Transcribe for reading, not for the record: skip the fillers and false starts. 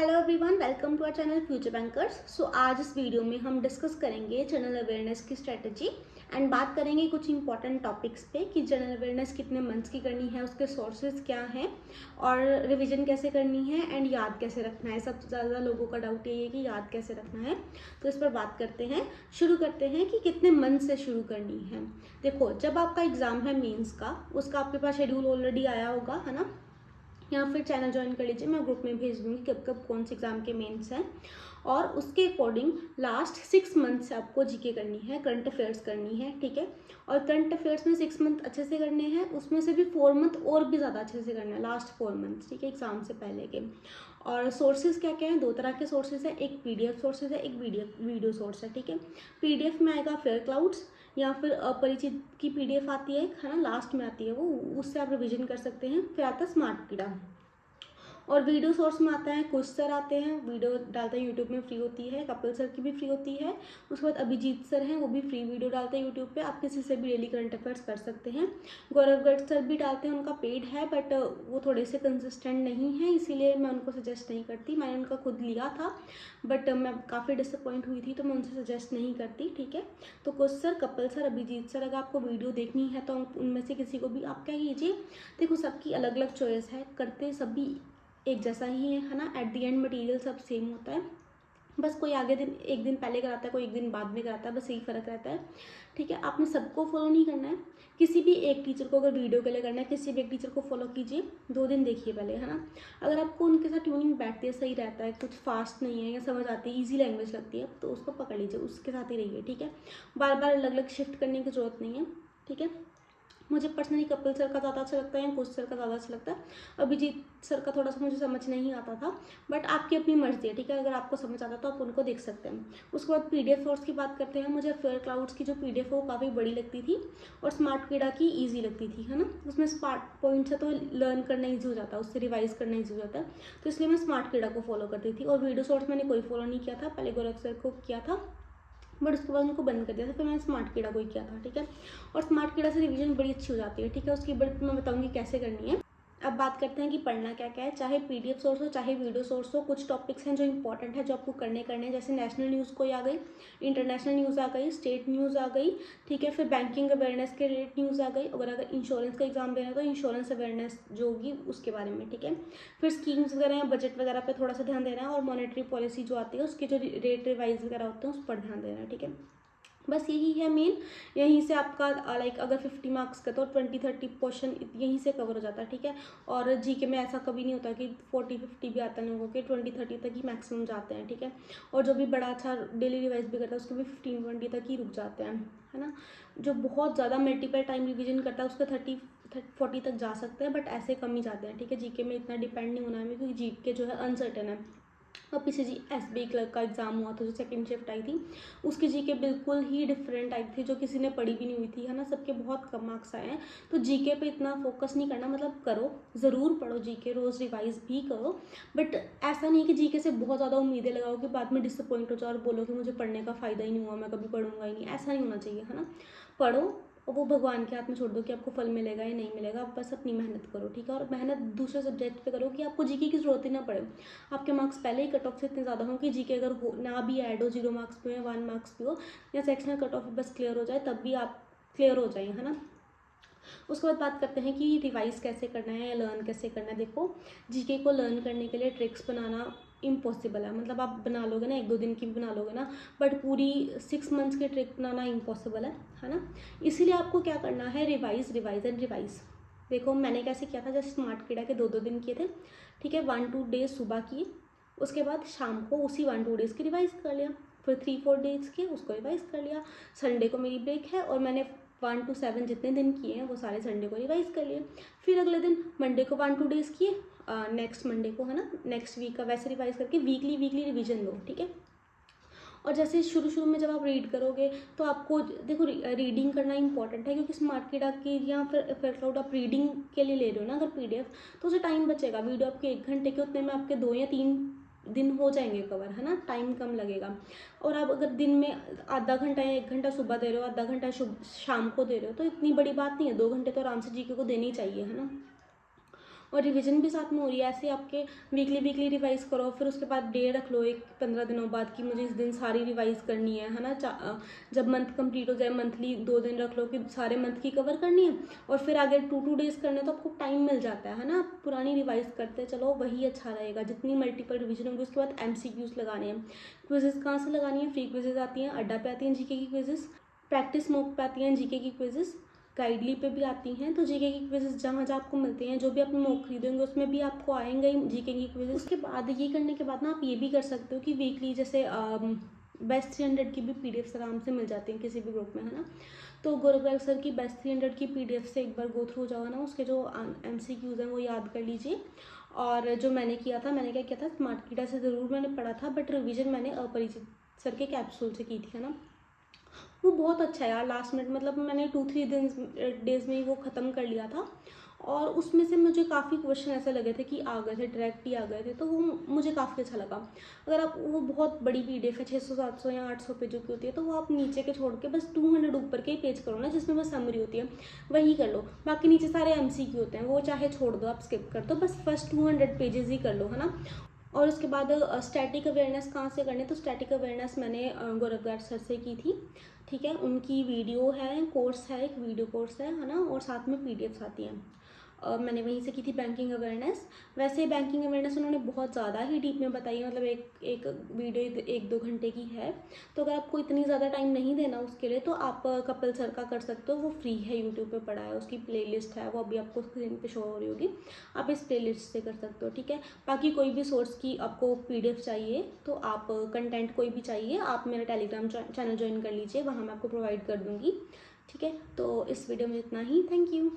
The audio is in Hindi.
Hello everyone, welcome to our channel future bankers. आज इस वीडियो में हम डिस्कस करेंगे जनरल अवेयरनेस की स्ट्रेटजी एंड बात करेंगे कुछ इंपॉर्टेंट टॉपिक्स पे कि जनरल अवेयरनेस कितने मंथ्स की करनी है, उसके सोर्सेज क्या हैं और रिवीजन कैसे करनी है एंड याद कैसे रखना है। सबसे ज़्यादा लोगों का डाउट यही है कि याद कैसे रखना है, तो इस पर बात करते हैं। शुरू करते हैं कि कितने मंथ से शुरू करनी है। देखो, जब आपका एग्ज़ाम है मेंस का, उसका आपके पास शेड्यूल ऑलरेडी आया होगा, है ना, या फिर चैनल ज्वाइन कर लीजिए, मैं ग्रुप में भेज दूंगी कब कब कौन से एग्जाम के मेंस हैं। और उसके अकॉर्डिंग लास्ट 6 मंथ से आपको जीके करनी है, करंट अफेयर्स करनी है, ठीक है। और करंट अफेयर्स में 6 मंथ अच्छे से करने हैं, उसमें से भी 4 मंथ और भी ज़्यादा अच्छे से करना है, लास्ट 4 मंथ, ठीक है, एग्जाम से पहले के। और सोर्सेज क्या क्या हैं? 2 तरह के सोर्सेज हैं, एक पीडीएफ सोर्सेज है, एक वीडियो सोर्स है, ठीक है। पीडीएफ में आएगा फेयर क्लाउड्स या फिर अपरिचित की पीडीएफ आती है ना, लास्ट में आती है वो, उससे आप रिवीजन कर सकते हैं। फिर आता है स्मार्ट कीड़ा। और वीडियो सोर्स में आता है, कुछ सर आते हैं, वीडियो डालते हैं यूट्यूब में, फ्री होती है। कपिल सर की भी फ्री होती है। उसके बाद अभिजीत सर हैं, वो भी फ्री वीडियो डालते हैं यूट्यूब पे, आप किसी से भी डेली करंट अफेयर्स कर सकते हैं। गौरव गर्ग सर भी डालते हैं, उनका पेड है बट वो थोड़े से कंसिस्टेंट नहीं है, इसीलिए मैं उनको सजेस्ट नहीं करती। मैंने उनका खुद लिया था बट मैं काफ़ी डिसअपॉइंट हुई थी, तो मैं उनसे सजेस्ट नहीं करती, ठीक है। तो कुछ sir, Kapil sir, Abhijit sir, अगर आपको वीडियो देखनी है तो उनमें से किसी को भी आप क्या कीजिए। देखो, सबकी अलग अलग चॉइस है, करते सभी एक जैसा ही है ना। एट द एंड मटेरियल सब सेम होता है, बस कोई आगे दिन एक दिन पहले कराता है, कोई एक दिन बाद में कराता है, बस यही फ़र्क रहता है, ठीक है। आपने सबको फॉलो नहीं करना है, किसी भी एक टीचर को अगर वीडियो के लिए करना है, किसी भी एक टीचर को फॉलो कीजिए, 2 दिन देखिए पहले, है ना। अगर आपको उनके साथ ट्यूनिंग बैठती है, सही रहता है, कुछ फास्ट नहीं है या समझ आती है, ईजी लैंग्वेज लगती है, तो उसको पकड़ लीजिए, उसके साथ ही रहिए, ठीक है। बार बार अलग अलग शिफ्ट करने की जरूरत नहीं है, ठीक है। मुझे पर्सनली कपिल सर का ज़्यादा अच्छा लगता है, कुछ सर का ज़्यादा अच्छा लगता है। अभिजीत सर का थोड़ा सा मुझे समझ नहीं आता था, बट आपकी अपनी मर्जी है, ठीक है। अगर आपको समझ आता तो आप उनको देख सकते हैं। उसके बाद पीडीएफ सोर्स की बात करते हैं। मुझे फेयर क्लाउड्स की जो पीडीएफ है वो काफ़ी बड़ी लगती थी और स्मार्ट कीड़ा की ईजी लगती थी, है ना। उसमें स्मार्ट पॉइंट्स है तो लर्न करना ईजी हो जाता है, उससे रिवाइज करना ईजी हो जाता है, तो इसलिए मैं स्मार्ट कीड़ा को फॉलो करती थी। और वीडियो सोर्स मैंने कोई फॉलो नहीं किया था, पहले गोरख सर को किया था बट उसके बाद उनको बंद कर दिया था, फिर मैंने स्मार्ट कीड़ा को ही किया था, ठीक है। और स्मार्ट कीड़ा से रिवीजन बड़ी अच्छी हो जाती है, ठीक है। उसकी बड़ी मैं बताऊंगी कैसे करनी है। अब बात करते हैं कि पढ़ना क्या क्या है, चाहे पीडीएफ सोर्स हो चाहे वीडियो सोर्स हो। कुछ टॉपिक्स हैं जो इंपॉर्टेंट है, जो आपको करने हैं, जैसे नेशनल न्यूज़ कोई आ गई, इंटरनेशनल न्यूज़ आ गई, स्टेट न्यूज़ आ गई, ठीक है। फिर बैंकिंग अवेयरनेस के रिलेटेड न्यूज़ आ गई, अगर इंश्योरेंस का एग्जाम देना है तो इंश्योरेंस अवेयरनेस जो होगी उसके बारे में, ठीक है। फिर स्कीम्स वगैरह या बजट वगैरह पे थोड़ा सा ध्यान देना है, और मॉनेटरी पॉलिसी जो आती है उसके जो रेट रिवाइज वगैरह होते हैं उस पर ध्यान देना है, ठीक है। बस यही है मेन। यहीं से आपका लाइक अगर 50 मार्क्स का तो 20-30 क्वेश्चन यहीं से कवर हो जाता है, ठीक है। और जीके में ऐसा कभी नहीं होता कि 40-50 भी आता है लोगों के, 20-30 तक ही मैक्सिमम जाते हैं, ठीक है। और जो भी बड़ा अच्छा डेली रिवाइज भी करता है उसके भी 15-20 तक ही रुक जाते हैं, है ना। जो बहुत ज़्यादा मल्टीपल टाइम रिविजन करता है उसका 30-40 तक जा सकते हैं, बट ऐसे कम ही जाते हैं, ठीक है। जीके में इतना डिपेंड नहीं होना है, क्योंकि जीके जो है अनसर्टेन है। और पीछे जी एसबीआई क्लर्क का एग्जाम हुआ था, जो सेकंड शिफ्ट आई थी, उसकी जीके बिल्कुल ही डिफरेंट आई थी, जो किसी ने पढ़ी भी नहीं हुई थी, है ना। सबके बहुत कम मार्क्स आए हैं, तो जीके पे इतना फोकस नहीं करना। मतलब करो, ज़रूर पढ़ो जीके, रोज़ रिवाइज भी करो, बट ऐसा नहीं कि जीके से बहुत ज़्यादा उम्मीदें लगाओ कि बाद में डिसअपॉइंट हो जाओ और बोलो कि मुझे पढ़ने का फ़ायदा ही नहीं हुआ, मैं कभी पढ़ूंगा ही नहीं। ऐसा नहीं होना चाहिए, है ना। पढ़ो और वो भगवान के हाथ में छोड़ दो कि आपको फल मिलेगा या नहीं मिलेगा, आप बस अपनी मेहनत करो, ठीक है। और मेहनत दूसरे सब्जेक्ट पे करो कि आपको जीके की जरूरत ही ना पड़े। आपके मार्क्स पहले ही कट ऑफ से इतने ज़्यादा हों कि जीके अगर हो ना भी ऐड हो, 0 मार्क्स पे हो, 1 मार्क्स पे हो, या सेक्शनल कट ऑफ बस क्लियर हो जाए, तब भी आप क्लियर हो जाए, है ना। उसके बाद बात करते हैं कि रिवाइज कैसे करना है या लर्न कैसे करना है। देखो, जीके को लर्न करने के लिए ट्रिक्स बनाना इम्पॉसिबल है। मतलब आप बना लोगे ना, 1-2 दिन की भी बना लोगे ना, बट पूरी 6 मंथ्स की ट्रिक बनाना इम्पॉसिबल है ना। इसीलिए आपको क्या करना है, रिवाइज रिवाइज एंड रिवाइज। देखो मैंने कैसे किया था, जैसे स्मार्ट कीड़ा के 2-2 दिन किए थे, ठीक है। 1-2 डेज सुबह किए, उसके बाद शाम को उसी 1-2 डेज़ की रिवाइज कर लिया, फिर 3-4 डेज के उसको रिवाइज कर लिया। संडे को मेरी ब्रेक है और मैंने 1 to 7 जितने दिन किए हैं वो सारे संडे को रिवाइज कर लिए। फिर अगले दिन मंडे को 1-2 डेज़ किए, नेक्स्ट मंडे को, है ना, नेक्स्ट वीक का वैसे रिवाइज करके वीकली वीकली रिवीजन दो, ठीक है। और जैसे शुरू शुरू में जब आप रीड करोगे तो आपको देखो रीडिंग करना इंपॉर्टेंट है, क्योंकि स्मार्ट कीड़ा की या फिर क्लाउड आप रीडिंग के लिए ले रहे हो ना अगर पीडीएफ, तो उसे टाइम बचेगा। वीडियो आपके 1 घंटे के, उतने में आपके 2 या 3 दिन हो जाएंगे कवर, है ना, टाइम कम लगेगा। और आप अगर दिन में आधा घंटा या 1 घंटा सुबह दे रहे हो, आधा घंटा शाम को दे रहे हो, तो इतनी बड़ी बात नहीं है, 2 घंटे तो आराम से जीके को देनी चाहिए, है ना। और रिवीजन भी साथ में हो रही है। ऐसे आपके वीकली रिवाइज़ करो, फिर उसके बाद डे रख लो एक 15 दिनों बाद कि मुझे इस दिन सारी रिवाइज़ करनी है ना। जब मंथ कंप्लीट हो जाए मंथली 2 दिन रख लो कि सारे मंथ की कवर करनी है, और फिर आगे 2 डेज़ करने तो आपको टाइम मिल जाता है ना। आप पुरानी रिवाइज़ करते चलो, वही अच्छा रहेगा। जितनी मल्टीपल रिवीजन होगी उसके बाद MCQs लगाने हैं। क्विजेज़ कहाँ से लगानी है? फ्री क्विजेज़ आती हैं, अड्डा पे आती हैं जीके की क्विजेज़, प्रैक्टिस मॉक पे आती हैं जीके की क्विजेज़, गाइडली पे भी आती हैं। तो जीके की क्विजेज़ जहाँ जहाँ आपको मिलते हैं, जो भी आप मॉक खरीदेंगे उसमें भी आपको आएंगे ही जीके की क्विजेज़। उसके बाद ये करने के बाद ना आप ये भी कर सकते हो कि वीकली जैसे बेस्ट 300 की भी PDF आराम से मिल जाती हैं किसी भी ग्रुप में, है ना। तो गौरव सर की बेस्ट 300 की PDF से एक बार गो थ्रू हो जाओ ना, उसके जो MCQs हैं वो याद कर लीजिए। और जो मैंने किया था, मैंने क्या किया था, स्मार्ट कीड़ा से ज़रूर मैंने पढ़ा था, बट रिवीजन मैंने अपरिचित सर के कैप्सूल से की थी, है ना। वो बहुत अच्छा है यार। लास्ट मिनट मतलब मैंने 2-3 डेज़ में ही वो ख़त्म कर लिया था, और उसमें से मुझे काफ़ी क्वेश्चन ऐसे लगे थे कि आ गए थे, डायरेक्ट ही आ गए थे, तो वो मुझे काफ़ी अच्छा लगा। अगर आप, वो बहुत बड़ी PDF है, 600-700 या 800 पेजों की होती है, तो वो आप नीचे के छोड़ के बस 200 ऊपर के ही पेज करो ना, जिसमें बस समरी होती है, वही कर लो। बाकी नीचे सारे MCQ होते हैं, वो चाहे छोड़ दो, आप स्किप कर दो, बस फर्स्ट 200 पेजेस ही कर लो, है ना। और उसके बाद स्टैटिक अवेयरनेस कहाँ से करनी है? तो स्टैटिक अवेयरनेस मैंने गौरव सर से की थी, ठीक है। उनकी वीडियो है, कोर्स है, एक वीडियो कोर्स है ना, और साथ में PDFs आती हैं। मैंने वहीं से की थी बैंकिंग अवेयरनेस। वैसे बैंकिंग अवेयरनेस उन्होंने बहुत ज़्यादा ही डीप में बताई है, मतलब एक वीडियो 1-2 घंटे की है। तो अगर आपको इतनी ज़्यादा टाइम नहीं देना उसके लिए, तो आप कपिल सर का कर सकते हो, वो फ्री है, यूट्यूब पे पड़ा है, उसकी प्लेलिस्ट है, वो अभी आपको स्क्रीन पे शो हो रही होगी, आप इस प्लेलिस्ट से कर सकते हो, ठीक है। बाकी कोई भी सोर्स की आपको PDF चाहिए, तो आप कंटेंट कोई भी चाहिए, आप मेरा टेलीग्राम चैनल ज्वाइन कर लीजिए, वहाँ मैं आपको प्रोवाइड कर दूँगी, ठीक है। तो इस वीडियो में इतना ही, थैंक यू।